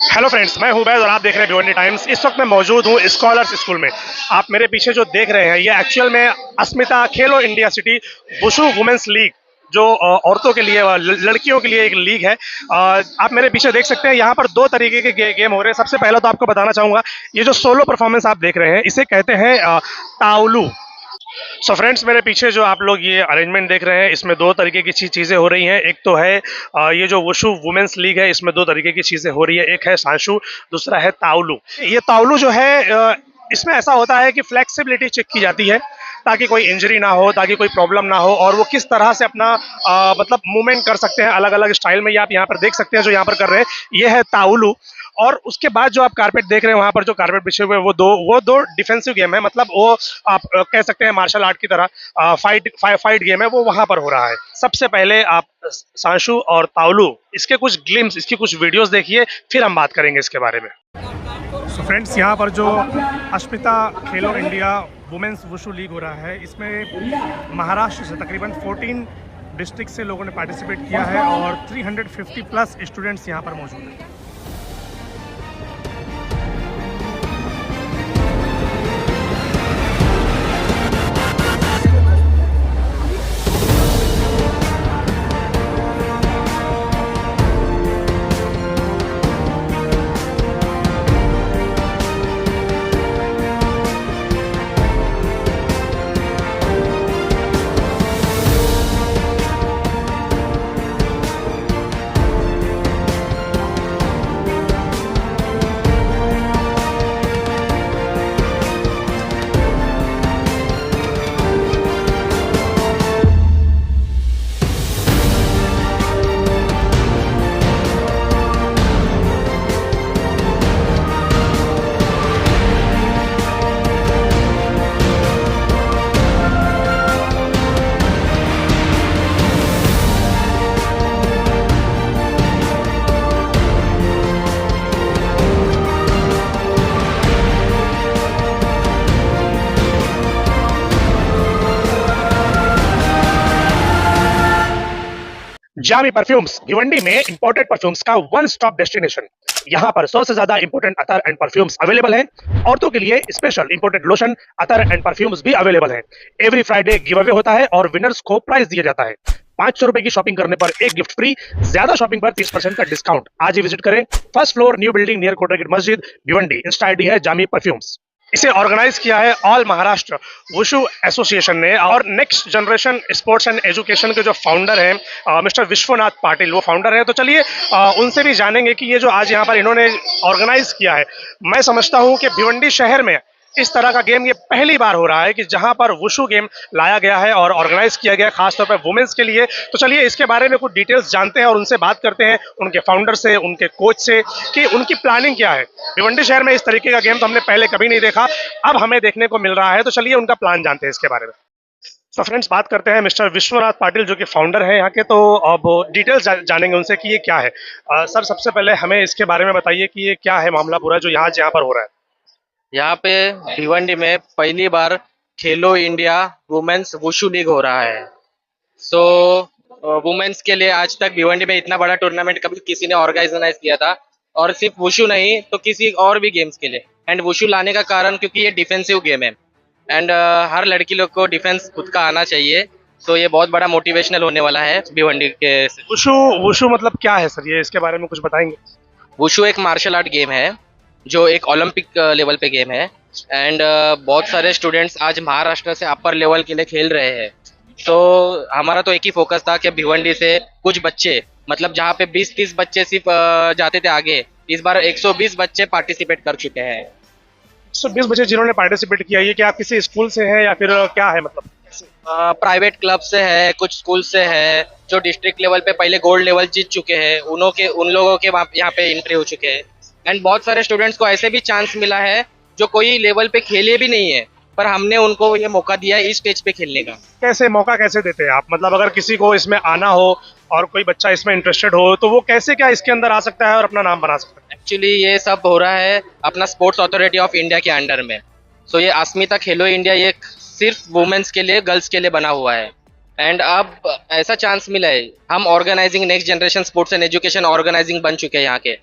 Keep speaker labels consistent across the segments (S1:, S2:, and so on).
S1: Hello friends, मैं हूं बैद और आप देख रहे हैं भिवंडी टाइम्स। इस वक्त मैं मौजूद हूं स्कॉलर्स स्कूल में। आप मेरे पीछे जो देख रहे हैं ये एक्चुअल में Asmita Khelo India city wushu women's league जो औरतों के लिए लड़कियों के लिए एक लीग है। आप मेरे पीछे देख सकते हैं यहाँ पर दो तरीके के गेम हो रहे हैं। सबसे पहले तो आपको बताना चाहूंगा, ये जो सोलो परफॉर्मेंस आप देख रहे हैं इसे कहते हैं ताउलू। सो फ्रेंड्स, मेरे पीछे जो आप लोग ये अरेंजमेंट देख रहे हैं इसमें दो तरीके की चीज़ें हो रही हैं। एक तो है ये जो वुशु वुमेन्स लीग है, इसमें दो तरीके की चीज़ें हो रही है। एक है सांशु, दूसरा है ताउलू। ये ताउलू जो है इसमें ऐसा होता है कि फ्लेक्सिबिलिटी चेक की जाती है ताकि कोई इंजरी ना हो, ताकि कोई प्रॉब्लम ना हो, और वो किस तरह से अपना मतलब मूवमेंट कर सकते हैं अलग अलग स्टाइल में। ये आप यहाँ पर देख सकते हैं जो यहाँ पर कर रहे हैं ये है ताउलू। और उसके बाद जो आप कारपेट देख रहे हैं वहां पर जो कारपेट बिछे हुए हैं वो दो डिफेंसिव गेम है। मतलब वो आप कह सकते हैं मार्शल आर्ट की तरह फाइट गेम है, वो वहां पर हो रहा है। सबसे पहले आप सांशु और ताउलू इसके कुछ ग्लिम्स, इसकी कुछ वीडियोस देखिए, फिर हम बात करेंगे इसके बारे में। सो फ्रेंड्स, यहाँ पर जो अस्मिता Khelo India women's wushu league हो रहा है इसमें महाराष्ट्र से तकरीबन 14 डिस्ट्रिक्ट से लोगों ने पार्टिसिपेट किया है और 350 प्लस स्टूडेंट्स यहाँ पर मौजूद हैं। जामी परफ्यूम्स भिवंडी में इंपोर्टेड परफ्यूम्स का वन स्टॉप डेस्टिनेशन। यहाँ पर 100 से ज्यादा इंपोर्टेड अतर एंड परफ्यूम्स अवेलेबल हैं। औरतों के लिए स्पेशल इंपोर्टेड लोशन, अतर एंड परफ्यूम्स भी अवेलेबल हैं। एवरी फ्राइडे गिव अवे होता है और विनर्स को प्राइज दिया जाता है। 500 रुपए की शॉपिंग करने पर एक गिफ्ट फ्री, ज्यादा शॉपिंग पर 30% का डिस्काउंट। आज ही विजिट करें। First floor, new building near Kotra gate मस्जिद, भिवंडी। इंस्टा आईडी है जामी परफ्यूम्स। इसे ऑर्गेनाइज किया है ऑल महाराष्ट्र वुशु एसोसिएशन ने। और next generation sports and education के जो फाउंडर हैं मिस्टर विश्वनाथ पाटिल, वो फाउंडर हैं। तो चलिए उनसे भी जानेंगे कि ये जो आज यहाँ पर इन्होंने ऑर्गेनाइज किया है, मैं समझता हूँ कि भिवंडी शहर में इस तरह का गेम ये पहली बार हो रहा है कि जहां पर वुशु गेम लाया गया है और ऑर्गेनाइज किया गया है खासतौर पर वुमेन्स के लिए। तो चलिए इसके बारे में कुछ डिटेल्स जानते हैं और उनसे बात करते हैं, उनके फाउंडर से, उनके कोच से, कि उनकी प्लानिंग क्या है। भिवंडी शहर में इस तरीके का गेम तो हमने पहले कभी नहीं देखा, अब हमें देखने को मिल रहा है। तो चलिए उनका प्लान जानते हैं इसके बारे में। तो फ्रेंड्स, बात करते हैं मिस्टर विश्वनाथ पाटिल जो कि फाउंडर हैं यहाँ के। तो अब डिटेल्स जानेंगे उनसे कि ये क्या है। सर, सबसे पहले हमें इसके बारे में बताइए कि ये क्या है मामला पूरा जो यहाँ पर हो रहा है।
S2: यहाँ पे भिवंडी में पहली बार खेलो इंडिया वुमेन्स वुशु लीग हो रहा है। सो वुमेन्स के लिए आज तक भिवंडी में इतना बड़ा टूर्नामेंट कभी किसी ने ऑर्गेनाइज किया था, और सिर्फ वुशु नहीं तो किसी और भी गेम्स के लिए। एंड वुशु लाने का कारण क्योंकि ये डिफेंसिव गेम है एंड हर लड़की लोग को डिफेंस खुद का आना चाहिए। सो ये बहुत बड़ा मोटिवेशनल होने वाला है भिवंडी के।
S1: वुशु वुशु मतलब क्या है सर, ये इसके बारे में कुछ बताएंगे।
S2: वुशु एक मार्शल आर्ट गेम है जो एक ओलंपिक लेवल पे गेम है। एंड बहुत सारे स्टूडेंट्स आज महाराष्ट्र से अपर लेवल के लिए खेल रहे हैं। तो हमारा तो एक ही फोकस था कि भिवंडी से कुछ बच्चे, मतलब जहाँ पे 20-30 बच्चे सिर्फ जाते थे आगे, इस बार 120 बच्चे पार्टिसिपेट कर चुके हैं।
S1: 120 बच्चे जिन्होंने पार्टिसिपेट किया, ये क्या किसी स्कूल से है या फिर क्या है मतलब?
S2: प्राइवेट क्लब से है, कुछ स्कूल से है, जो डिस्ट्रिक्ट लेवल पे पहले गोल्ड लेवल जीत चुके हैं, उन लोगों के यहाँ पे एंट्री हो चुके हैं। एंड बहुत सारे स्टूडेंट्स को ऐसे भी चांस मिला है जो कोई लेवल पे खेले भी नहीं है, पर हमने उनको ये मौका दिया है इस स्टेज पे खेलने का।
S1: कैसे मौका कैसे देते हैं आप? मतलब अगर किसी को इसमें आना हो और कोई बच्चा इसमें इंटरेस्टेड हो तो वो कैसे क्या इसके अंदर आ सकता है और अपना नाम बना सकता है?
S2: एक्चुअली ये सब हो रहा है अपना स्पोर्ट्स अथॉरिटी ऑफ इंडिया के अंडर में। सो ये अस्मिता खेलो इंडिया ये सिर्फ वुमेन्स के लिए, गर्ल्स के लिए बना हुआ है। एंड अब ऐसा चांस मिला है, हम organising next generation sports and education organising बन चुके हैं यहाँ के।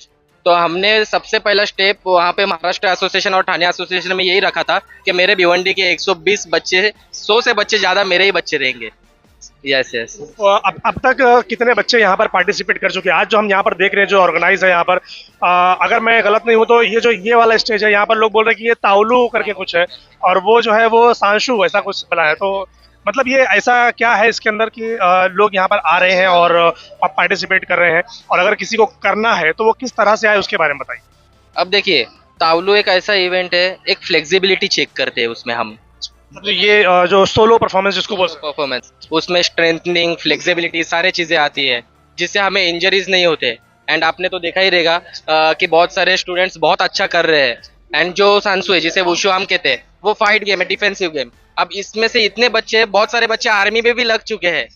S2: तो हमने सबसे पहला स्टेप वहाँ पे महाराष्ट्र एसोसिएशन और ठाणे एसोसिएशन में यही रखा था कि मेरे भिवंडी के 120 बच्चे, 100 से बच्चे ज़्यादा मेरे ही बच्चे रहेंगे। Yes yes.
S1: तो अब तक कितने बच्चे यहाँ पर पार्टिसिपेट कर चुके हैं? आज जो हम यहाँ पर देख रहे हैं, जो ऑर्गेनाइज है यहाँ पर, अगर मैं गलत नहीं हूँ तो ये जो ये वाला स्टेज है, यहाँ पर लोग बोल रहे हैं कि ये ताउलू करके कुछ है, और वो जो है वो सांशु ऐसा कुछ बना है। तो मतलब ये ऐसा क्या है इसके अंदर कि लोग यहाँ पर आ रहे हैं और पार्टिसिपेट कर रहे हैं, और अगर किसी को करना है तो वो किस तरह से आए उसके बारे में बताइए।
S2: अब देखिए, तावलू एक ऐसा इवेंट है, एक फ्लेक्सिबिलिटी चेक करते हैं उसमें हम।
S1: मतलब ये जो सोलो परफॉर्मेंस जिसको बोल सकते
S2: परफॉर्मेंस, उसमें स्ट्रेंथनिंग, फ्लेक्सिबिलिटी सारी चीज़ें आती है जिससे हमें इंजरीज नहीं होते। एंड आपने तो देखा ही रहेगा कि बहुत सारे स्टूडेंट्स बहुत अच्छा कर रहे हैं। एंड जो सांसू है, जिसे वुशु हम कहते हैं, वो फाइट गेम है, डिफेंसिव गेम। अब इसमें से इतने बच्चे, बहुत सारे बच्चे आर्मी में भी लग चुके हैं।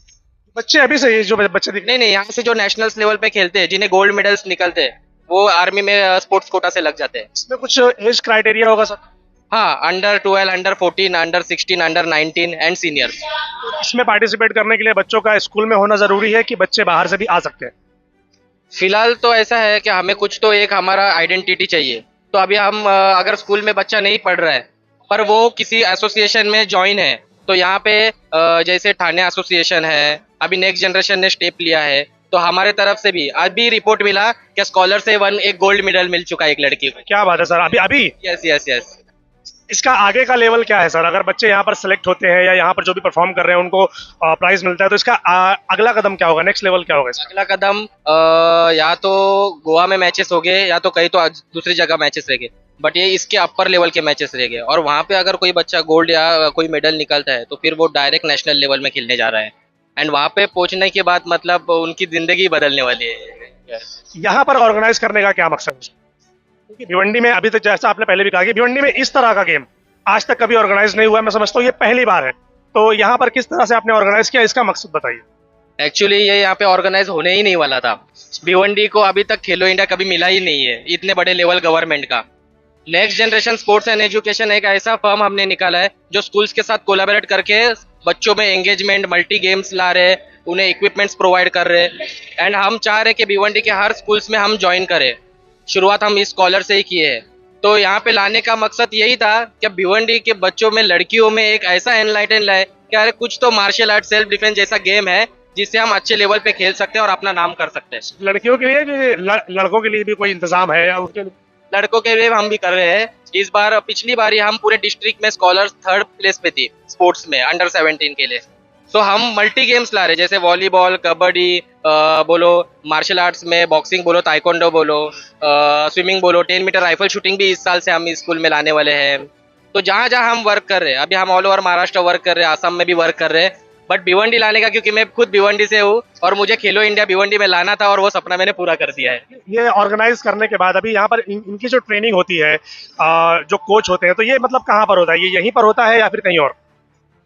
S1: बच्चे अभी से, ये जो बच्चे दिख
S2: नहीं नहीं, यहाँ से जो नेशनल्स लेवल पे खेलते हैं, जिन्हें गोल्ड मेडल्स निकलते हैं, वो आर्मी में स्पोर्ट्स कोटा से लग जाते हैं।
S1: इसमें कुछ एज क्राइटेरिया होगा सर?
S2: हाँ, under 12, under 14, under 16, under 19 and seniors.
S1: इसमें पार्टिसिपेट करने के लिए बच्चों का स्कूल में होना जरूरी है कि बच्चे बाहर से भी आ सकते हैं?
S2: फिलहाल तो ऐसा है कि हमें कुछ तो एक हमारा आइडेंटिटी चाहिए। तो अभी हम अगर स्कूल में बच्चा नहीं पढ़ रहा है पर वो किसी एसोसिएशन में ज्वाइन है, तो यहाँ पे जैसे ठाणे एसोसिएशन है, अभी नेक्स्ट जनरेशन ने स्टेप लिया है, तो हमारे तरफ से भी अभी रिपोर्ट मिला कि स्कॉलर से एक गोल्ड मेडल मिल चुका है एक लड़की को।
S1: क्या बात है सर! अभी अभी
S2: यस यस यस।
S1: इसका आगे का लेवल क्या है सर? अगर बच्चे यहाँ पर सिलेक्ट होते हैं या यहाँ पर जो भी परफॉर्म कर रहे हैं उनको प्राइज मिलता है, तो इसका अगला कदम क्या होगा? नेक्स्ट लेवल क्या होगा इसका?
S2: अगला कदम या तो गोवा में मैचेस हो गए, या तो कहीं तो दूसरी जगह मैचेस रह गए, बट ये इसके अपर लेवल के मैचेस रह गए। और वहाँ पे अगर कोई बच्चा गोल्ड या कोई मेडल निकलता है तो फिर वो डायरेक्ट नेशनल लेवल में खेलने जा रहा है। एंड वहाँ पे पहुँचने के बाद मतलब उनकी जिंदगी बदलने वाली है।
S1: यहाँ पर ऑर्गेनाइज करने का क्या मकसद है? क्योंकि भिवंडी में अभी तक, जैसा आपने पहले भी कहा कि भिवंडी में इस तरह का गेम आज तक कभी ऑर्गेनाइज नहीं हुआ है, मैं समझता हूँ ये पहली बार है। तो यहाँ पर किस तरह से आपने ऑर्गेनाइज किया, इसका मकसद बताइए।
S2: एक्चुअली ये यहाँ पे ऑर्गेनाइज होने ही नहीं वाला था। भिवंडी को अभी तक खेलो इंडिया कभी मिला ही नहीं है इतने बड़े लेवल गवर्नमेंट का। Next generation sports and education एक ऐसा फर्म हमने निकाला है जो स्कूल्स के साथ कोलैबोरेट करके बच्चों में एंगेजमेंट, मल्टी गेम्स ला रहे हैं, उन्हें इक्विपमेंट्स प्रोवाइड कर रहे हैं। एंड हम चाह रहे हैं कि भिवंडी के हर स्कूल्स में हम ज्वाइन करें। शुरुआत हम इस स्कॉलर से ही किए हैं। तो यहाँ पे लाने का मकसद यही था कि भिवंडी के बच्चों में, लड़कियों में एक ऐसा एनलाइटन लाए कि अरे कुछ तो मार्शल आर्ट, सेल्फ डिफेंस जैसा गेम है जिससे हम अच्छे लेवल पे खेल सकते हैं और अपना नाम कर सकते हैं।
S1: लड़कियों के लिए भी, लड़कों के लिए भी कोई इंतजाम है या उसके लिए?
S2: लड़कों के लिए हम भी कर रहे हैं। इस बार, पिछली बार हम पूरे डिस्ट्रिक्ट में स्कॉलर्स 3rd प्लेस पे थी स्पोर्ट्स में अंडर 17 के लिए। तो हम मल्टी गेम्स ला रहे, जैसे वॉलीबॉल, कबड्डी बोलो, मार्शल आर्ट्स में बॉक्सिंग बोलो, ताइक्वांडो बोलो, स्विमिंग बोलो, 10 मीटर राइफल शूटिंग भी इस साल से हम स्कूल में लाने वाले हैं। तो जहाँ जहाँ हम वर्क कर रहे हैं, अभी हम ऑल ओवर महाराष्ट्र वर्क कर रहे हैं, आसाम में भी वर्क कर रहे हैं, बट भिवंडी लाने का, क्योंकि मैं खुद भिवंडी से हूँ और मुझे खेलो इंडिया भिवंडी में लाना था और वो सपना मैंने पूरा कर दिया है।
S1: ये ऑर्गेनाइज करने के बाद अभी यहाँ पर इनकी जो ट्रेनिंग होती है, जो कोच होते हैं, तो ये मतलब कहाँ पर होता है? ये यहीं पर होता है या फिर कहीं और?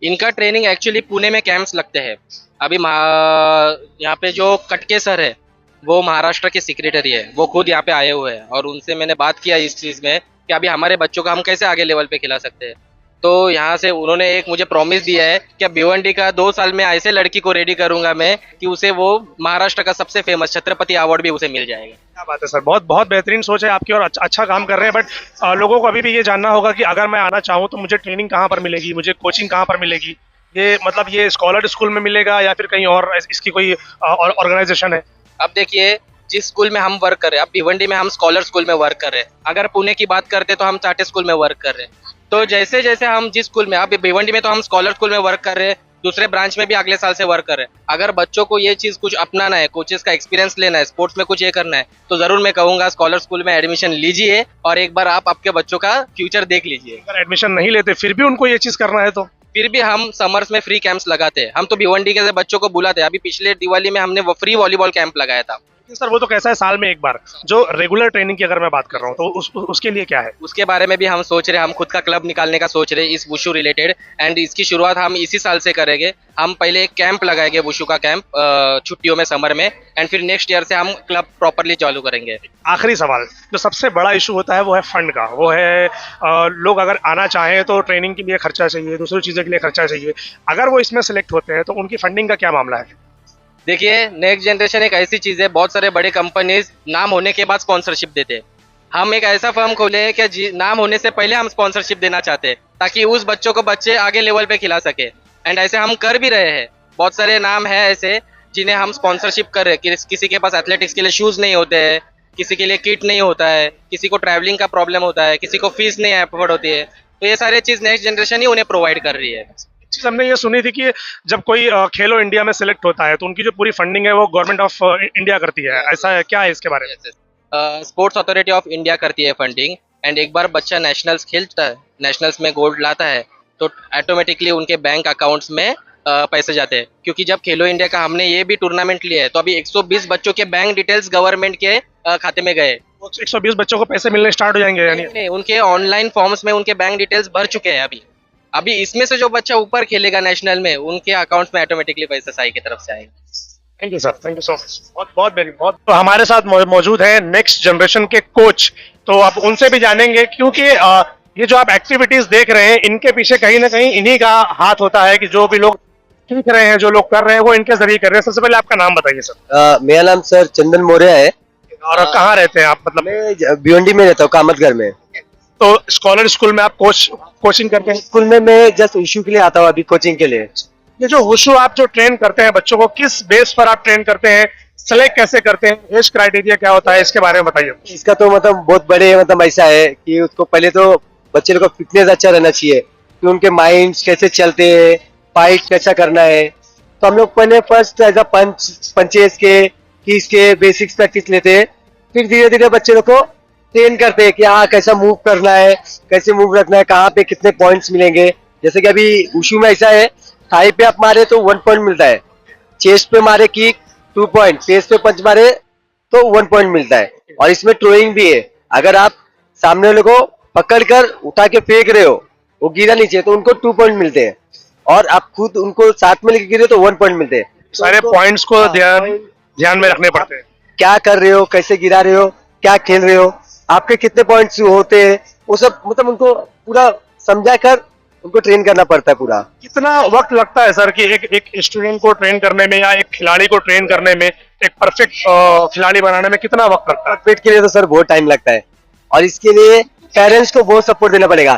S2: इनका ट्रेनिंग एक्चुअली पुणे में कैंप्स लगते हैं। अभी यहाँ पे जो कटके सर है, वो महाराष्ट्र के सेक्रेटरी है, वो खुद यहाँ पे आए हुए हैं और उनसे मैंने बात किया इस चीज़ में कि अभी हमारे बच्चों को हम कैसे आगे लेवल पे खिला सकते हैं। तो यहाँ से उन्होंने एक मुझे प्रॉमिस दिया है कि भिवंडी का 2 साल में ऐसे लड़की को रेडी करूंगा मैं कि उसे वो महाराष्ट्र का सबसे फेमस छत्रपति अवार्ड भी उसे मिल जाएगा।
S1: क्या बात है सर! बहुत बहुत बेहतरीन सोच है आपकी और अच्छा काम कर रहे हैं। बट लोगों को अभी भी ये जानना होगा कि अगर मैं आना चाहूँ तो मुझे ट्रेनिंग कहाँ पर मिलेगी, मुझे कोचिंग कहाँ पर मिलेगी? ये मतलब ये स्कॉलर स्कूल में मिलेगा या फिर कहीं और इसकी कोई ऑर्गेनाइजेशन है?
S2: अब देखिए, जिस स्कूल में हम वर्क कर रहे हैं, अब भिवंडी में हम स्कॉलर स्कूल में वर्क कर रहे हैं, अगर पुणे की बात करते तो हम चाटे स्कूल में वर्क कर रहे हैं। तो जैसे जैसे हम जिस स्कूल में, अब भिवंडी में तो हम स्कॉलर स्कूल में वर्क कर रहे हैं, दूसरे ब्रांच में भी अगले साल से वर्क कर रहे हैं। अगर बच्चों को ये चीज़ कुछ अपनाना है, कोचेस का एक्सपीरियंस लेना है, स्पोर्ट्स में कुछ ये करना है, तो ज़रूर मैं कहूँगा स्कॉलर स्कूल में एडमिशन लीजिए और एक बार आप आपके बच्चों का फ्यूचर देख लीजिए।
S1: अगर एडमिशन नहीं लेते फिर भी उनको ये चीज़ करना है तो?
S2: फिर भी हम समर्स में फ्री कैंप्स लगाते हैं। हम तो भिवंडी के बच्चों को बुलाते हैं। अभी पिछले दिवाली में हमने वो फ्री वॉलीबॉल कैंप लगाया था।
S1: सर वो तो कैसा है, साल में एक बार? जो रेगुलर ट्रेनिंग की अगर मैं बात कर रहा हूँ तो उसके लिए क्या है?
S2: उसके बारे में भी हम सोच रहे हैं, हम खुद का क्लब निकालने का सोच रहे हैं इस वुशु रिलेटेड। एंड इसकी शुरुआत हम इसी साल से करेंगे। हम पहले एक कैंप लगाएंगे, वुशु का कैंप, छुट्टियों में, समर में, एंड फिर नेक्स्ट ईयर से हम क्लब प्रॉपरली चालू करेंगे।
S1: आखिरी सवाल, जो सबसे बड़ा इशू होता है वो है फंड का। वो है लोग अगर आना चाहें तो ट्रेनिंग के लिए खर्चा चाहिए, दूसरी चीज़ों के लिए खर्चा चाहिए। अगर वो इसमें सेलेक्ट होते हैं तो उनकी फंडिंग का क्या मामला है?
S2: देखिए, नेक्स्ट जनरेशन एक ऐसी चीज है, बहुत सारे बड़े कंपनीज नाम होने के बाद स्पॉन्सरशिप देते हैं। हम एक ऐसा फर्म खोले हैं कि नाम होने से पहले हम स्पॉन्सरशिप देना चाहते हैं, ताकि उस बच्चों को बच्चे आगे लेवल पे खिला सके। एंड ऐसे हम कर भी रहे हैं। बहुत सारे नाम है ऐसे जिन्हें हम स्पॉन्सरशिप कर रहे हैं। किसी के पास एथलेटिक्स के लिए शूज नहीं होते हैं, किसी के लिए किट नहीं होता है, किसी को ट्रैवलिंग का प्रॉब्लम होता है, किसी को फीस नहीं अफोर्ड होती है। तो ये सारी चीज नेक्स्ट जनरेशन ही उन्हें प्रोवाइड कर रही है।
S1: चीज हमने ये सुनी थी कि जब कोई खेलो इंडिया में सिलेक्ट होता है तो उनकी जो पूरी फंडिंग है वो गवर्नमेंट ऑफ इंडिया करती है, ऐसा है क्या है इसके बारे में?
S2: स्पोर्ट्स अथॉरिटी ऑफ इंडिया करती है फंडिंग। एंड एक बार बच्चा नेशनल्स खेलता है, नेशनल्स में गोल्ड लाता है, तो ऑटोमेटिकली उनके बैंक अकाउंट्स में पैसे जाते हैं। क्योंकि जब खेलो इंडिया का हमने ये भी टूर्नामेंट लिया है, तो अभी 120 बच्चों के बैंक डिटेल्स गवर्नमेंट के खाते में गए।
S1: 120 बच्चों को पैसे मिलने स्टार्ट हो जाएंगे यानी?
S2: नहीं, उनके ऑनलाइन फॉर्म्स में उनके बैंक डिटेल्स भर चुके हैं अभी। अभी इसमें से जो बच्चा ऊपर खेलेगा नेशनल में, उनके अकाउंट्स में ऑटोमेटिकली पैसा साई की तरफ से आएगा।
S1: Thank you sir, thank you so much. बहुत बहुत वेरी बहुत। तो हमारे साथ मौजूद है नेक्स्ट जनरेशन के कोच, तो आप उनसे भी जानेंगे क्योंकि ये जो आप एक्टिविटीज देख रहे हैं इनके पीछे कहीं ना कहीं इन्हीं का हाथ होता है कि जो भी लोग सीख रहे हैं, जो लोग कर रहे हैं वो इनके जरिए कर रहे हैं। सबसे पहले आपका नाम बताइए सर।
S3: मेरा नाम सर चंदन मौर्य है
S1: और कहाँ रहते हैं आप? मतलब
S3: मैं भिवंडी में रहता हूँ, कामतगढ़ में।
S1: तो स्कॉलर स्कूल में आप कोचिंग करते हैं?
S3: स्कूल में मैं जस्ट वुशु के लिए आता हूँ अभी कोचिंग के लिए।
S1: ये जो वुशु आप जो ट्रेन करते हैं बच्चों को, किस बेस पर आप ट्रेन करते हैं, सेलेक्ट कैसे करते हैं, एज क्राइटेरिया क्या होता है, इसके बारे में बताइए।
S3: इसका तो मतलब बहुत बड़े मतलब ऐसा है कि उसको पहले तो बच्चे लोग का फिटनेस अच्छा रहना चाहिए कि उनके माइंड कैसे चलते हैं, फाइट कैसा करना है। तो हम लोग पहले फर्स्ट एज अ पंचेस के कि इसके बेसिक्स प्रैक्टिस लेते हैं, फिर धीरे धीरे बच्चे लोग को ट्रेन करते हैं कि हाँ कैसा मूव करना है, कैसे मूव रखना है, कहाँ पे कितने पॉइंट्स मिलेंगे। जैसे कि अभी वुशु में ऐसा है, थाई पे आप मारे तो 1 पॉइंट मिलता है, चेस्ट पे मारे किक 2 पॉइंट, फेस पे पंच मारे तो 1 पॉइंट मिलता है। और इसमें थ्रोइंग भी है, अगर आप सामने वाले को पकड़ कर उठा के फेंक रहे हो, वो गिरा नीचे तो उनको 2 पॉइंट मिलते हैं, और आप खुद उनको साथ में लेके गिरे तो 1 पॉइंट मिलते हैं।
S1: सारे पॉइंट्स को ध्यान में रखने पड़ते हैं।
S3: क्या कर रहे हो, कैसे गिरा रहे हो, क्या खेल रहे हो, आपके कितने पॉइंट्स होते हैं, वो सब मतलब उनको पूरा समझा कर उनको ट्रेन करना पड़ता है पूरा।
S1: कितना वक्त लगता है सर कि एक स्टूडेंट को ट्रेन करने में या एक खिलाड़ी को ट्रेन करने में, एक परफेक्ट खिलाड़ी बनाने में कितना वक्त लगता है?
S3: परफेक्ट के लिए तो सर बहुत टाइम लगता है, और इसके लिए पेरेंट्स को बहुत सपोर्ट देना पड़ेगा।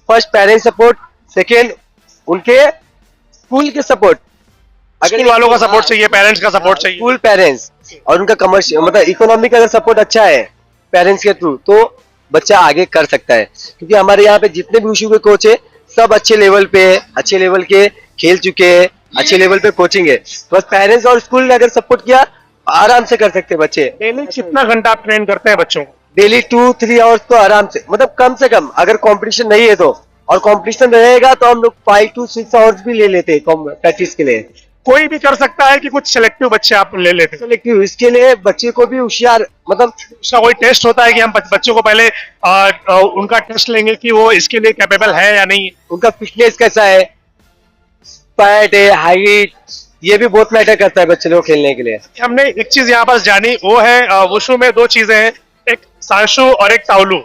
S3: फर्स्ट पेरेंट्स सपोर्ट, सेकेंड उनके स्कूल के सपोर्ट,
S1: स्कूल वालों का सपोर्ट चाहिए, पेरेंट्स का सपोर्ट चाहिए।
S3: स्कूल पेरेंट्स और उनका कमर्शियल मतलब इकोनॉमिक अगर सपोर्ट अच्छा है पेरेंट्स के थ्रू, तो बच्चा आगे कर सकता है। क्योंकि हमारे यहाँ पे जितने भी वुशु के कोच है सब अच्छे लेवल पे है, अच्छे लेवल के खेल चुके हैं, अच्छे लेवल पे कोचिंग है। बस पेरेंट्स और स्कूल ने अगर सपोर्ट किया आराम से कर सकते हैं बच्चे।
S1: डेली कितना घंटा आप ट्रेन करते हैं बच्चों को?
S3: डेली 2-3 आवर्स तो आराम से, मतलब कम से कम अगर कंपटीशन नहीं है तो, और कंपटीशन रहेगा तो हम लोग 5 to 6 आवर्स भी ले लेते हैं प्रैक्टिस के लिए।
S1: कोई भी कर सकता है कि कुछ सिलेक्टिव बच्चे आप ले लेते हैं?
S3: सिलेक्टिव, इसके लिए बच्चे को भी होशियार, मतलब
S1: उसका कोई टेस्ट होता है कि हम बच्चों को पहले उनका टेस्ट लेंगे कि वो इसके लिए कैपेबल है या नहीं?
S3: उनका फिटनेस कैसा है, फैट है, हाइट, ये भी बहुत मैटर करता है बच्चे लोग खेलने के लिए।
S1: हमने एक चीज यहाँ पर जानी, वो है वुशु में 2 चीजें हैं, एक सांशु और एक तावलू।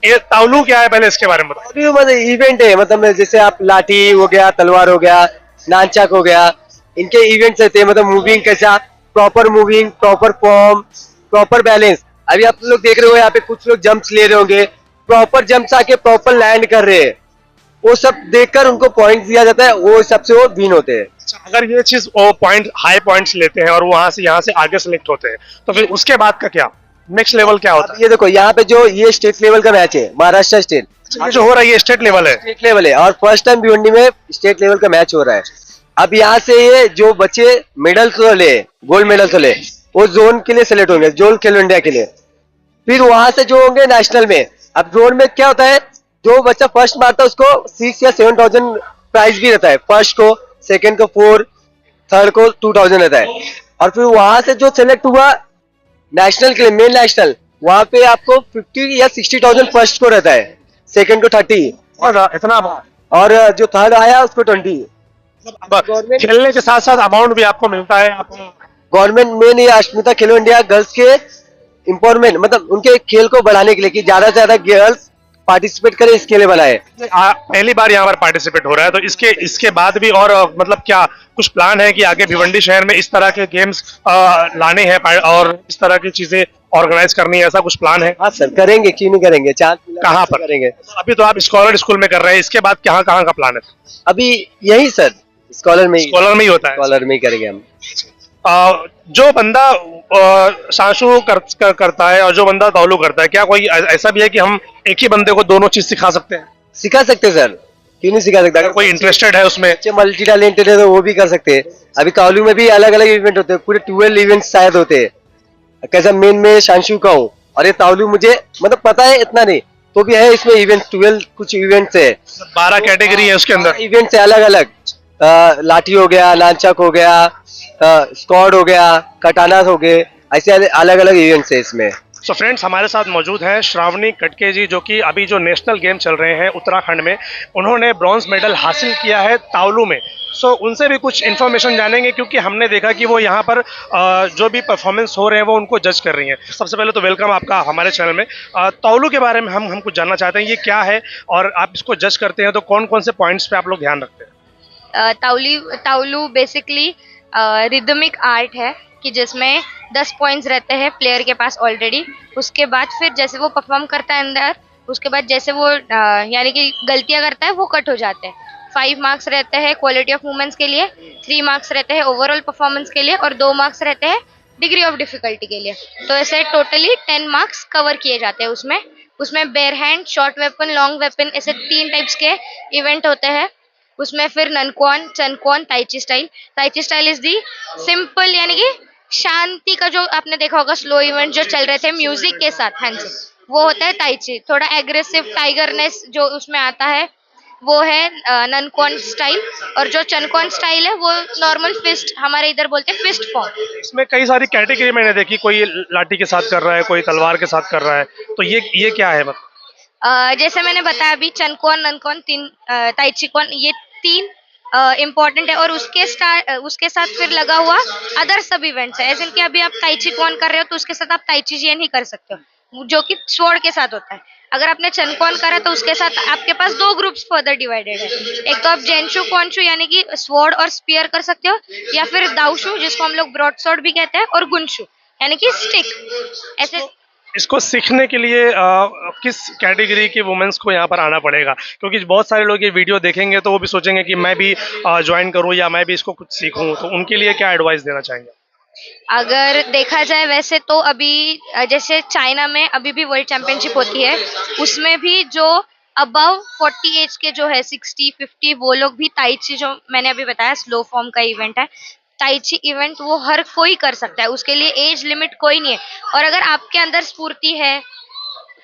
S1: ये तावलू क्या है, पहले इसके बारे में बताओ।
S3: अभी मतलब इवेंट है, मतलब जैसे आप लाठी हो गया, तलवार हो गया, नानचक हो गया, इनके इवेंट्स रहते हैं। मतलब मूविंग कैसा, proper moving, proper form, proper balance. अभी आप लोग देख रहे हो यहाँ पे कुछ लोग जंप्स ले रहे होंगे, प्रॉपर जंप्स आके प्रॉपर लैंड कर रहे हैं, वो सब देखकर उनको पॉइंट दिया जाता है, वो हिसाब से वो विन होते हैं।
S1: अगर ये चीज वो पॉइंट हाई पॉइंट्स लेते हैं और वहां से यहाँ से आगे सेलेक्ट होते हैं, तो फिर उसके बाद का क्या, नेक्स्ट लेवल क्या होता है?
S3: ये देखो यहाँ पे जो ये स्टेट लेवल का मैच है, महाराष्ट्र स्टेट,
S1: ये जो हो रहा है ये स्टेट लेवल है?
S3: स्टेट लेवल है, और फर्स्ट टाइम भिवंडी में स्टेट लेवल का मैच हो रहा है। अब यहाँ से ये जो बच्चे मेडल तो ले, गोल्ड मेडल तो ले, वो जोन के लिए सेलेक्ट होंगे, जोन खेलो इंडिया के लिए। फिर वहां से जो होंगे नेशनल में। अब जोन में क्या होता है, जो बच्चा फर्स्ट मारता है उसको 6 या 7,000 प्राइज भी रहता है, फर्स्ट को, सेकंड को 4, थर्ड को 2,000 रहता है। और फिर वहां से जो सेलेक्ट हुआ नेशनल के लिए, मेन नेशनल, वहां पे आपको 50 या 60,000 फर्स्ट को रहता है, सेकंड को 30,
S1: और इतना
S3: और जो थर्ड आया उसको 20।
S1: खेलने के साथ साथ अमाउंट भी आपको मिलता है?
S3: गवर्नमेंट में नहीं, अस्मिता खेलो इंडिया गर्ल्स के इम्पोर्टमेंट, मतलब उनके खेल को बढ़ाने के लिए कि ज्यादा से ज्यादा गर्ल्स पार्टिसिपेट करें इसके लिए बनाए।
S1: पहली बार यहाँ पर पार्टिसिपेट हो रहा है, तो इसके इसके बाद भी और मतलब क्या कुछ प्लान है कि आगे भिवंडी शहर में इस तरह के गेम्स लाने हैं और इस तरह की चीजें ऑर्गेनाइज करनी है, ऐसा कुछ प्लान है?
S3: हाँ सर, करेंगे, क्यों नहीं करेंगे, चांस मिला
S1: कहाँ
S3: तो
S1: पर
S3: करेंगे।
S1: अभी तो आप स्कॉलर स्कूल में कर रहे हैं, इसके बाद कहाँ कहाँ का प्लान है?
S3: अभी यही सर, स्कॉलर में ही,
S1: स्कॉलर में ही होता है।
S3: स्कॉलर में ही करेंगे हम।
S1: जो बंदा शाशु करता है और जो बंदा ताउलू करता है, क्या कोई ऐसा भी है कि हम एक ही बंदे को दोनों चीज सिखा सकते हैं?
S3: सिखा सकते हैं सर, क्यों नहीं सिखा सकता।
S1: अगर कोई इंटरेस्टेड है उसमें,
S3: बच्चे मल्टी टैलेंटेड है तो वो भी कर सकते हैं। अभी कालू में भी अलग अलग इवेंट होते हैं, पूरे 12 इवेंट शायद होते हैं। कैसा मेन में शांशु का हूँ और ये ताउलू मुझे मतलब पता है इतना नहीं, तो भी है इसमें इवेंट 12 कुछ इवेंट्स है,
S1: 12 कैटेगरी है उसके अंदर।
S3: इवेंट्स है अलग अलग। लाठी हो गया, लांचक हो गया, स्क्वाड हो गया, कटाना हो गए, ऐसे अलग अलग इवेंट्स है इसमें।
S1: सो फ्रेंड्स, हमारे साथ मौजूद हैं श्रावणी कटके जी, जो कि अभी जो नेशनल गेम चल रहे हैं उत्तराखंड में, उन्होंने ब्रॉन्ज मेडल हासिल किया है ताउलू में। सो उनसे भी कुछ इन्फॉर्मेशन जानेंगे, क्योंकि हमने देखा कि वो यहाँ पर जो भी परफॉर्मेंस हो रहे हैं वो उनको जज कर रही हैं। सबसे पहले तो वेलकम आपका हमारे चैनल में। ताउलू के बारे में हम कुछ जानना चाहते हैं, ये क्या है और आप इसको जज करते हैं तो कौन कौन से पॉइंट्स पे आप लोग ध्यान रखते हैं?
S4: ताउलू बेसिकली रिदमिक आर्ट है कि जिसमें 10 पॉइंट्स रहते हैं प्लेयर के पास ऑलरेडी। उसके बाद फिर जैसे वो परफॉर्म करता है अंदर, उसके बाद जैसे वो यानी कि गलतियां करता है वो कट हो जाते हैं। 5 मार्क्स रहते हैं क्वालिटी ऑफ मूवमेंट्स के लिए, 3 मार्क्स रहते हैं ओवरऑल परफॉर्मेंस के लिए और 2 मार्क्स रहते हैं डिग्री ऑफ डिफिकल्टी के लिए। तो ऐसे टोटली 10 मार्क्स कवर किए जाते हैं उसमें bare hand, short weapon, long weapon, ऐसे 3 टाइप्स के इवेंट होते हैं। उसमें फिर Nanquan, Changquan, tai chi style is the simple यानी कि शांति का, जो आपने देखा होगा स्लो इवेंट जो चल रहे थे म्यूजिक के साथ, हाँ जी, वो होता है ताइची। थोड़ा एग्रेसिव टाइगरनेस जो उसमें आता है वो है ननक्वान स्टाइल, और जो चनक्वान स्टाइल है वो नॉर्मल फिस्ट, हमारे इधर बोलते हैं फिस्ट फॉर्म।
S1: इसमें कई सारी कैटेगरी मैंने देखी, कोई लाठी के साथ कर रहा है, कोई तलवार के साथ कर रहा है, तो ये क्या है मतलब?
S4: जैसे मैंने बताया अभी, चनक्वान, ननक्वान, ताइची क्वान, ये 3 इम्पोर्टेंट है और उसके साथ फिर लगा हुआ अदर सब इवेंट्स है। ऐसे कि अभी आप ताइची क्वान कर रहे हो तो उसके साथ आप ताइची जियन ही कर सकते हो, जो कि स्वॉर्ड के साथ होता है। अगर आपने चनक्वान करा तो उसके साथ आपके पास 2 ग्रुप्स फर्दर डिवाइडेड है। एक तो आप जेनशु क्वानशु यानी कि स्वॉर्ड और स्पीयर कर सकते हो, या फिर दाउशु जिसको हम लोग ब्रॉड स्वॉर्ड भी कहते हैं, और गुनशु यानी कि स्टिक। ऐसे
S1: इसको सीखने के लिए किस कैटेगरी के वुमेन्स को यहाँ पर आना पड़ेगा? क्योंकि बहुत सारे लोग ये वीडियो देखेंगे तो वो भी सोचेंगे कि मैं भी ज्वाइन करूँ या मैं भी इसको कुछ सीखूं, तो उनके लिए क्या एडवाइस देना चाहेंगे?
S4: अगर देखा जाए वैसे तो अभी जैसे चाइना में अभी भी वर्ल्ड चैंपियनशिप होती है, उसमें भी जो अबव 40 एज के जो है 60, 50, वो लोग भी ताइची, जो मैंने अभी बताया स्लो फॉर्म का इवेंट है, ताइची इवेंट वो हर कोई कर सकता है, उसके लिए एज लिमिट कोई नहीं है। और अगर आपके अंदर स्फूर्ति है,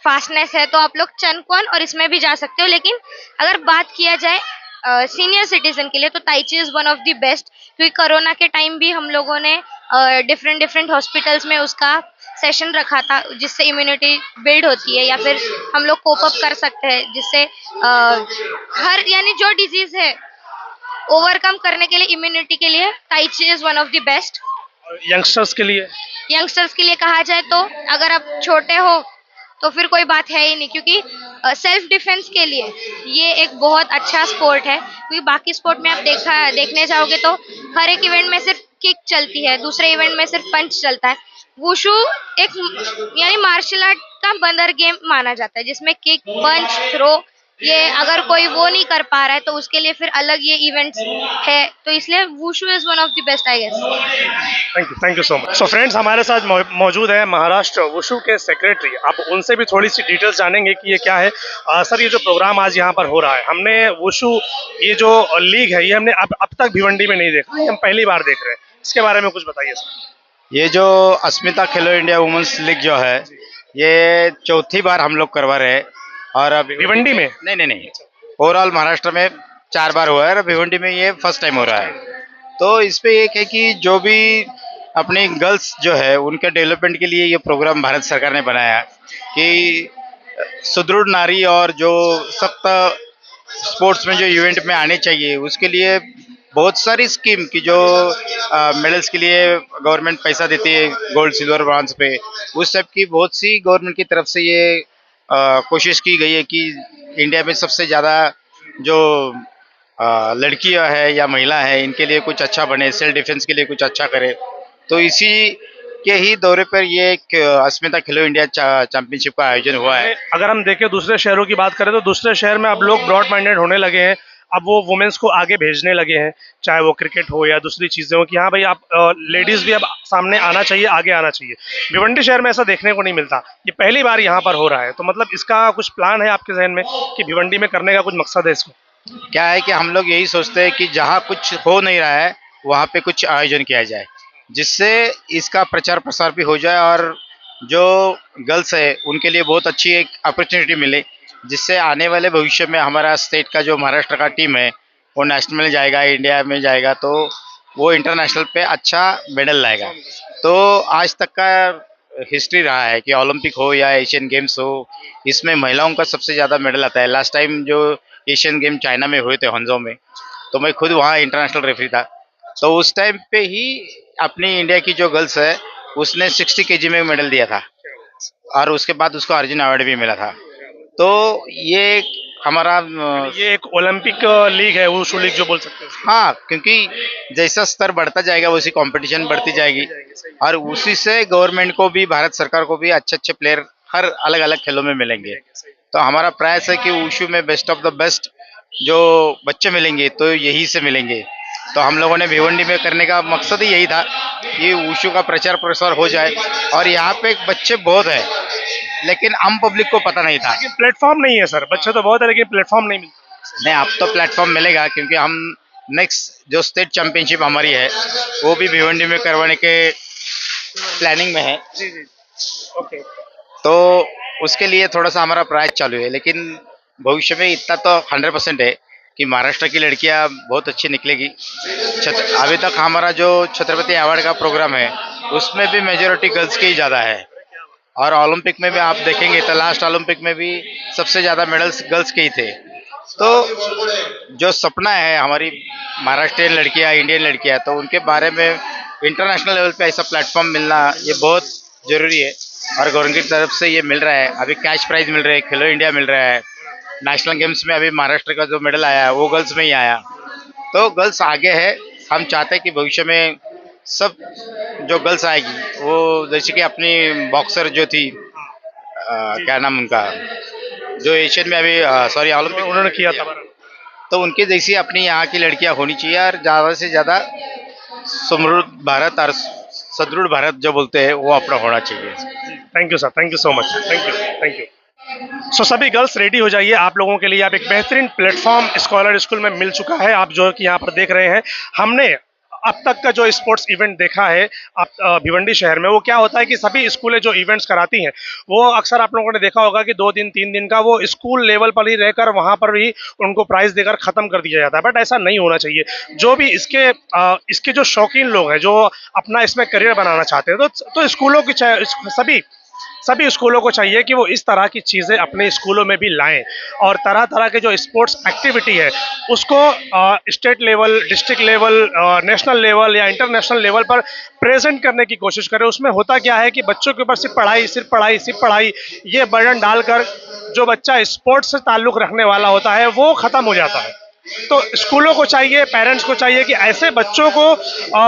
S4: फास्टनेस है, तो आप लोग चनक्वान और इसमें भी जा सकते हो। लेकिन अगर बात किया जाए सीनियर सिटीजन के लिए तो tai chi is one of the best, क्योंकि कोरोना के टाइम भी हम लोगों ने डिफरेंट हॉस्पिटल्स में उसका सेशन रखा था, जिससे इम्यूनिटी बिल्ड होती है, या फिर हम लोग कोप अप कर सकते हैं, जिससे हर यानी जो डिजीज है ओवरकम करने के लिए, इम्यूनिटी के लिए tai chi is one of the best.
S1: Youngsters के लिए
S4: कहा जाए तो अगर आप छोटे हो तो फिर कोई बात है ही नहीं, क्योंकि सेल्फ डिफेंस के लिए ये एक बहुत अच्छा स्पोर्ट है। क्योंकि बाकी स्पोर्ट में आप देखने जाओगे तो हर एक इवेंट में सिर्फ किक चलती है, दूसरे इवेंट में सिर्फ पंच चलता है। वुशु एक यानी मार्शल आर्ट का बंदर गेम माना जाता है, जिसमें किक, पंच, थ्रो, ये अगर कोई वो नहीं कर पा रहा है तो उसके लिए फिर अलग ये इवेंट्स है, तो इसलिए wushu is one of the best I guess.
S1: Thank you so much. So friends, हमारे साथ मौजूद है महाराष्ट्र वुशु के सेक्रेटरी। आप उनसे भी थोड़ी सी डिटेल्स जानेंगे कि ये क्या है। सर, ये जो प्रोग्राम आज यहाँ पर हो रहा है, हमने वुशु ये जो लीग है, ये हमने अब तक भिवंडी में नहीं देखा, ये हम पहली बार देख रहे हैं, इसके बारे में कुछ बताइए सर।
S5: ये जो अस्मिता खेलो इंडिया वुमेन्स लीग जो है, ये चौथी बार हम लोग करवा रहे हैं। और
S1: भिवंडी में
S5: नहीं, ओवरऑल महाराष्ट्र में 4 बार हुआ है और भिवंडी में ये फर्स्ट टाइम हो रहा है। तो इस पे एक है कि जो भी अपनी गर्ल्स जो है उनके डेवलपमेंट के लिए ये प्रोग्राम भारत सरकार ने बनाया कि सुदृढ़ नारी और जो सख्त स्पोर्ट्स में जो इवेंट में आने चाहिए, उसके लिए बहुत सारी स्कीम की जो मेडल्स के लिए गवर्नमेंट पैसा देती है, गोल्ड, सिल्वर, ब्रॉन्ज पे, उस सब की बहुत सी गवर्नमेंट की तरफ से ये कोशिश की गई है कि इंडिया में सबसे ज़्यादा जो लड़कियां है या महिला है इनके लिए कुछ अच्छा बने, सेल्फ डिफेंस के लिए कुछ अच्छा करे। तो इसी के ही दौरे पर ये एक अस्मिता खेलो इंडिया चैंपियनशिप का आयोजन हुआ है।
S1: अगर हम देखें दूसरे शहरों की बात करें तो दूसरे शहर में अब लोग ब्रॉड माइंडेड होने लगे हैं। अब वो वुमेन्स को आगे भेजने लगे हैं, चाहे वो क्रिकेट हो या दूसरी चीज़ें हो, कि हाँ भाई आप लेडीज़ भी अब सामने आना चाहिए, आगे आना चाहिए। भिवंडी शहर में ऐसा देखने को नहीं मिलता, ये पहली बार यहाँ पर हो रहा है। तो मतलब इसका कुछ प्लान है आपके जहन में कि भिवंडी में करने का कुछ मकसद है इसको?
S5: क्या है कि हम लोग यही सोचते हैं कि जहाँ कुछ हो नहीं रहा है वहाँ पे कुछ आयोजन किया जाए, जिससे इसका प्रचार प्रसार भी हो जाए और जो गर्ल्स है उनके लिए बहुत अच्छी एक अपॉर्चुनिटी मिले, जिससे आने वाले भविष्य में हमारा स्टेट का जो महाराष्ट्र का टीम है वो नेशनल में जाएगा, इंडिया में जाएगा, तो वो इंटरनेशनल पे अच्छा मेडल लाएगा। तो आज तक का हिस्ट्री रहा है कि ओलंपिक हो या एशियन गेम्स हो, इसमें महिलाओं का सबसे ज़्यादा मेडल आता है। लास्ट टाइम जो एशियन गेम चाइना में हुए थे हंजो में, तो मैं खुद वहाँ इंटरनेशनल रेफरी था। तो उस टाइम पे ही अपनी इंडिया की जो गर्ल्स है उसने 60 केजी में मेडल दिया था और उसके बाद उसको अर्जुन अवार्ड भी मिला था। तो ये हमारा
S1: ये एक ओलंपिक लीग है, वुशु लीग जो बोल सकते हैं।
S5: हाँ, क्योंकि जैसा स्तर बढ़ता जाएगा वैसी कंपटीशन बढ़ती जाएगी और उसी से गवर्नमेंट को भी, भारत सरकार को भी अच्छे अच्छे प्लेयर हर अलग अलग खेलों में मिलेंगे। तो हमारा प्रयास है कि वुशु में बेस्ट ऑफ द बेस्ट जो बच्चे मिलेंगे तो यही से मिलेंगे। तो हम लोगों ने भिवंडी में करने का मकसद ही यही था कि वुशु का प्रचार प्रसार हो जाए। और यहाँ पे बच्चे बहुत है लेकिन आम पब्लिक को पता नहीं था।
S1: लेकिन प्लेटफॉर्म नहीं है सर, बच्चे तो बहुत है लेकिन प्लेटफॉर्म नहीं मिलता।
S5: नहीं, अब तो प्लेटफॉर्म मिलेगा क्योंकि हम नेक्स्ट जो स्टेट चैंपियनशिप हमारी है वो भी भिवंडी में करवाने के प्लानिंग में है।
S1: जी जी, ओके।
S5: तो उसके लिए थोड़ा सा हमारा प्रयास चालू है, लेकिन भविष्य में इतना तो 100% है कि महाराष्ट्र की लड़कियां बहुत अच्छी निकलेगी। अभी तक हमारा जो छत्रपति अवार्ड का प्रोग्राम है उसमें भी मेजोरिटी गर्ल्स की ही ज़्यादा है और ओलंपिक में भी आप देखेंगे तो लास्ट ओलंपिक में भी सबसे ज़्यादा मेडल्स गर्ल्स के ही थे। तो जो सपना है हमारी महाराष्ट्रियन लड़कियां, इंडियन लड़कियां, तो उनके बारे में इंटरनेशनल लेवल पे ऐसा प्लेटफॉर्म मिलना ये बहुत ज़रूरी है और गवर्नमेंट की तरफ से ये मिल रहा है। अभी कैश प्राइज मिल रहा है, खेलो इंडिया मिल रहा है, नेशनल गेम्स में अभी महाराष्ट्र का जो मेडल आया है वो गर्ल्स में ही आया। तो गर्ल्स आगे है। हम चाहते हैं कि भविष्य में सब जो गर्ल्स आएगी वो जैसे कि अपनी बॉक्सर जो थी क्या नाम उनका, जो एशियन में अभी सॉरी ओलंपिक
S1: उन्होंने किया था,
S5: तो उनकी जैसी अपनी यहाँ की लड़कियाँ होनी चाहिए और ज़्यादा से ज़्यादा समृद्ध भारत और सदृढ़ भारत जो बोलते हैं वो अपना होना चाहिए।
S1: Thank you sir, thank you so much, thank you, thank you. So सभी गर्ल्स रेडी हो जाइए, आप लोगों के लिए आप एक बेहतरीन प्लेटफॉर्म स्कॉलर स्कूल में मिल चुका है। आप जो कि यहाँ पर देख रहे हैं, हमने अब तक का जो स्पोर्ट्स इवेंट देखा है आप भिवंडी शहर में, वो क्या होता है कि सभी स्कूलें जो इवेंट्स कराती हैं वो अक्सर आप लोगों ने देखा होगा कि 2 दिन 3 दिन का वो स्कूल लेवल पर ही रहकर वहाँ पर भी उनको प्राइज देकर ख़त्म कर दिया जाता है। बट ऐसा नहीं होना चाहिए। जो भी इसके जो शौकीन लोग हैं, जो अपना इसमें करियर बनाना चाहते हैं, तो स्कूलों की सभी स्कूलों को चाहिए कि वो इस तरह की चीज़ें अपने स्कूलों में भी लाएं और तरह तरह के जो स्पोर्ट्स एक्टिविटी है उसको state level, district level, national level या इंटरनेशनल लेवल पर प्रेजेंट करने की कोशिश करें। उसमें होता क्या है कि बच्चों के ऊपर सिर्फ पढ़ाई ये बर्डन डालकर जो बच्चा स्पोर्ट्स से ताल्लुक़ रखने वाला होता है वो ख़त्म हो जाता है। तो स्कूलों को चाहिए, पेरेंट्स को चाहिए कि ऐसे बच्चों को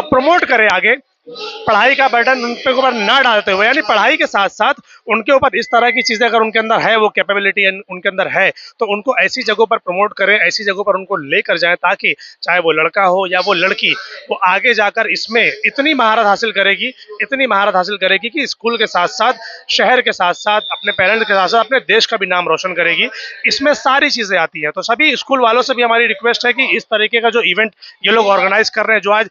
S1: प्रमोट करें आगे, पढ़ाई का बर्डन उनके ऊपर ना डालते हुए, यानी पढ़ाई के साथ साथ उनके ऊपर इस तरह की चीज़ें अगर उनके अंदर है, वो कैपेबिलिटी उनके अंदर है, तो उनको ऐसी जगहों पर प्रमोट करें, ऐसी जगहों पर उनको लेकर जाएं ताकि चाहे वो लड़का हो या वो लड़की, वो आगे जाकर इसमें इतनी महारत हासिल करेगी कि स्कूल के साथ साथ, शहर के साथ साथ, अपने पेरेंट्स के साथ साथ अपने देश का भी नाम रोशन करेगी। इसमें सारी चीज़ें आती हैं। तो सभी स्कूल वालों से भी हमारी रिक्वेस्ट है कि इस तरीके का जो इवेंट ये लोग ऑर्गेनाइज कर रहे हैं, जो आज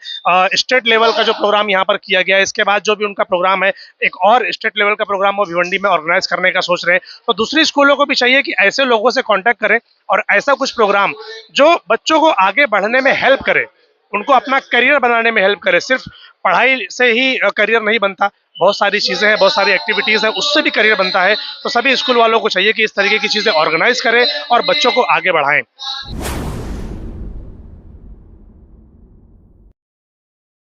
S1: स्टेट लेवल का जो प्रोग्राम यहाँ पर किया गया है, इसके बाद जो भी उनका प्रोग्राम है, एक और स्टेट लेवल का प्रोग्राम वो भिवंडी में ऑर्गेनाइज करने का सोच रहे हैं। तो दूसरी स्कूलों को भी चाहिए कि ऐसे लोगों से कांटेक्ट करें और ऐसा कुछ प्रोग्राम जो बच्चों को आगे बढ़ने में हेल्प करे, उनको अपना करियर बनाने में हेल्प करे। सिर्फ पढ़ाई से ही करियर नहीं बनता, बहुत सारी चीज़ें हैं, बहुत सारी एक्टिविटीज़ हैं, उससे भी करियर बनता है। तो सभी स्कूल वालों को चाहिए कि इस तरीके की चीज़ें ऑर्गेनाइज करें और बच्चों को आगे बढ़ाएं।